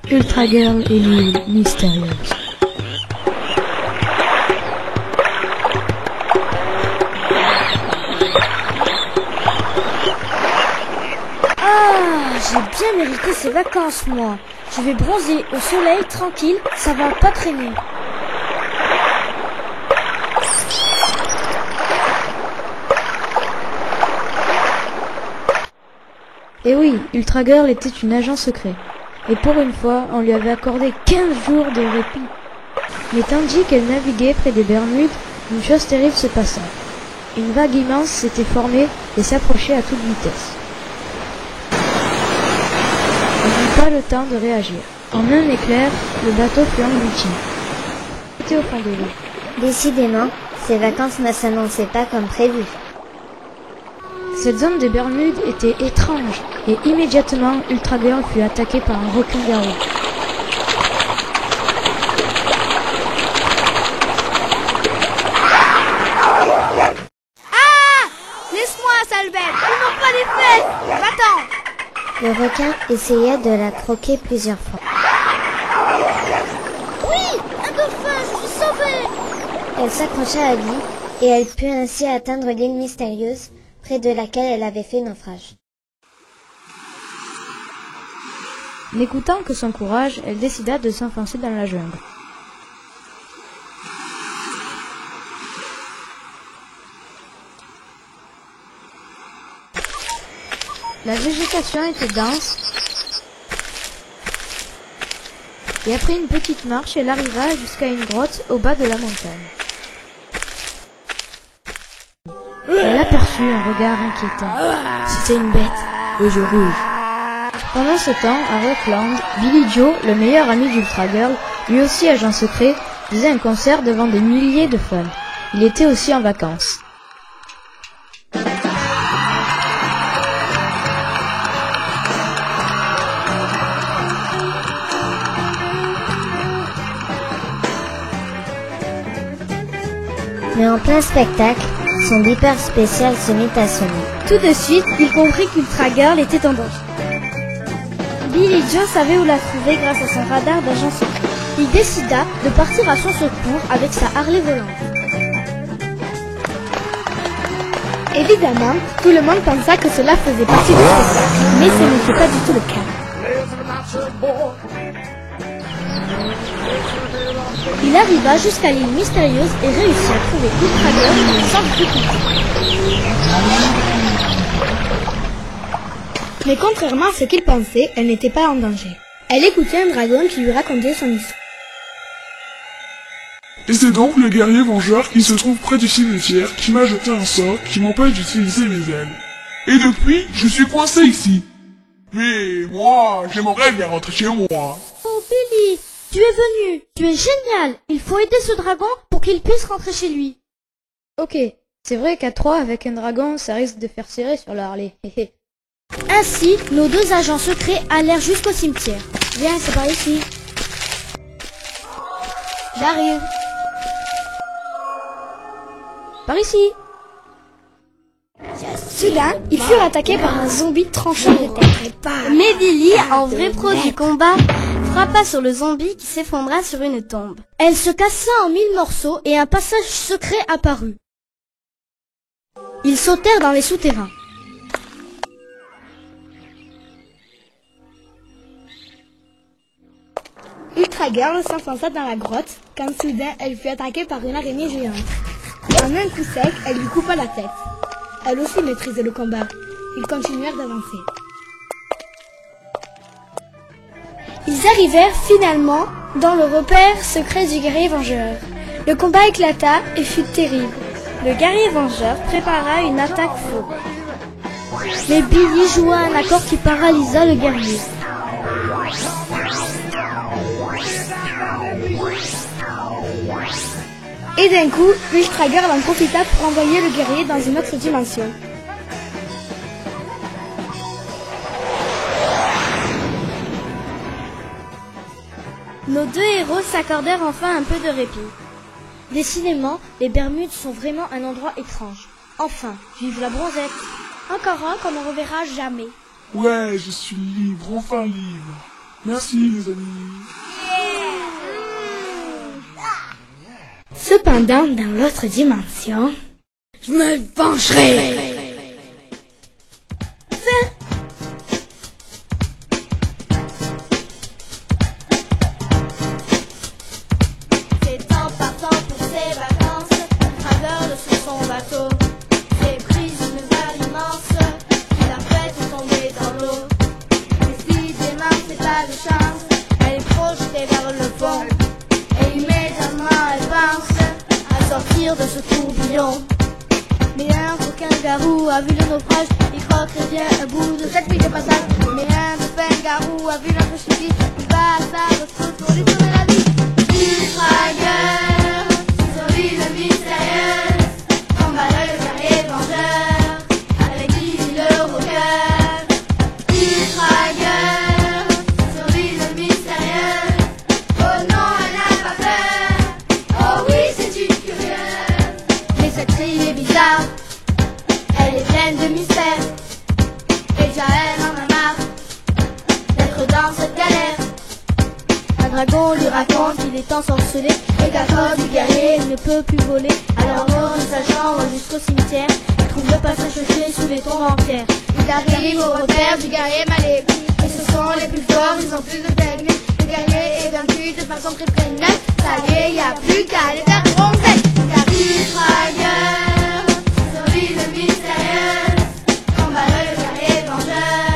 Ultra Girl et l'île mystérieuse. J'ai bien mérité ces vacances, moi. Je vais bronzer au soleil, tranquille, ça va pas traîner. Et oui, Ultra Girl était une agent secret. Et pour une fois, on lui avait accordé 15 jours de répit. Mais tandis qu'elle naviguait près des Bermudes, une chose terrible se passa. Une vague immense s'était formée et s'approchait à toute vitesse. Elle n'eut pas le temps de réagir. En un éclair, le bateau fut englouti. C'était au fond de l'eau. Décidément, ces vacances ne s'annonçaient pas comme prévu. Cette zone des Bermudes était étrange, et immédiatement, Ultra Girl fut attaquée par un requin-garou. Ah! Laisse-moi, sale bête! Ils n'ont pas les fesses! Va-t'en! Le requin essaya de la croquer plusieurs fois. Oui! Un dauphin! Je suis sauvée! Elle s'accrocha à lui, et elle put ainsi atteindre l'île mystérieuse, près de laquelle elle avait fait naufrage. N'écoutant que son courage, elle décida de s'enfoncer dans la jungle. La végétation était dense, et après une petite marche, elle arriva jusqu'à une grotte au bas de la montagne. Elle aperçut un regard inquiétant. C'était une bête, aux yeux rouges. Pendant ce temps, à Rockland, Billy Joe, le meilleur ami d'Ultra Girl, lui aussi agent secret, faisait un concert devant des milliers de fans. Il était aussi en vacances. Mais en plein spectacle, son beeper spécial se mit à sonner. Tout de suite, il comprit qu'Ultra Girl était en danger. Billy Joe savait où la trouver grâce à son radar d'agent secret. Il décida de partir à son secours avec sa Harley volante. Évidemment, tout le monde pensa que cela faisait partie du spectacle, mais ce n'était pas du tout le cas. Il arriva jusqu'à l'île mystérieuse et réussit à trouver Ultra Girl sans difficulté. Mais contrairement à ce qu'il pensait, elle n'était pas en danger. Elle écoutait un dragon qui lui racontait son histoire. Et c'est donc le guerrier vengeur qui se trouve près du cimetière qui m'a jeté un sort qui m'empêche d'utiliser mes ailes. Et depuis, je suis coincé ici. Mais moi, j'aimerais bien rentrer chez moi. Oh Billy, tu es venu, tu es génial. Il faut aider ce dragon pour qu'il puisse rentrer chez lui. Ok, c'est vrai qu'à 3 avec un dragon, ça risque de faire serrer sur la Harley. Ainsi, nos deux agents secrets allèrent jusqu'au cimetière. Viens, c'est par ici. J'arrive. Par ici. Soudain, ils furent attaqués par un zombie tranchant les têtes. Mais Billy, en vrai pro du combat, frappa sur le zombie qui s'effondra sur une tombe. Elle se cassa en 1000 morceaux et un passage secret apparut. Ils sautèrent dans les souterrains. Ultra Girl s'enfonça dans la grotte quand soudain elle fut attaquée par une araignée géante. En un coup sec, elle lui coupa la tête. Elle aussi maîtrisait le combat. Ils continuèrent d'avancer. Ils arrivèrent finalement dans le repère secret du guerrier vengeur. Le combat éclata et fut terrible. Le guerrier vengeur prépara une attaque faux. Mais Billy joua un accord qui paralysa le guerrier. Et d'un coup, Ultra Girl en profita pour envoyer le guerrier dans une autre dimension. Nos deux héros s'accordèrent enfin un peu de répit. Décidément, les Bermudes sont vraiment un endroit étrange. Enfin, vive la bronzette. Encore un qu'on ne reverra jamais. Ouais, je suis libre, enfin libre. Merci les amis. Cependant, dans l'autre dimension, je me pencherai. C'est en partant pour ses vacances, un travers sur son bateau. S'est pris une vague immense, qui l'a fait tomber dans l'eau. Mais si démarre, c'est pas de chance, elle est projetée vers le fond. Et immédiatement elle pense à sortir de ce tourbillon. Mais un coquin-garou a vu le naufrage, il croquerait bien un bout de cette nuit de passage. Mais un coquin-garou a vu notre cheville, il va à sa rescousse pour lui sauver la vie. Tragueur, sur l'île mystérieuse, combat le guerrier vengeur, avec lui le rocker. Tragueur, sur l'île mystérieuse, oh non, elle n'a pas peur, oh oui, c'est une curieuse. Mais cette île est bizarre, elle est pleine de mystères, déjà elle en a marre d'être dans cette galère. Un dragon lui raconte qu'il est ensorcelé et qu'à cause du guerrier il ne peut plus voler. Alors de sa chambre jusqu'au cimetière, il trouve le passage secret sous les tombes entières. Il arrive au repère du guerrier maléfique, et ce sont les plus forts, ils ont plus de technique. Le guerrier est vaincu de façon très prégnante, ça y est, y a plus qu'à les faire bronzer. Car tragueur, sur l'île mystérieuse, combat le guerrier vengeur.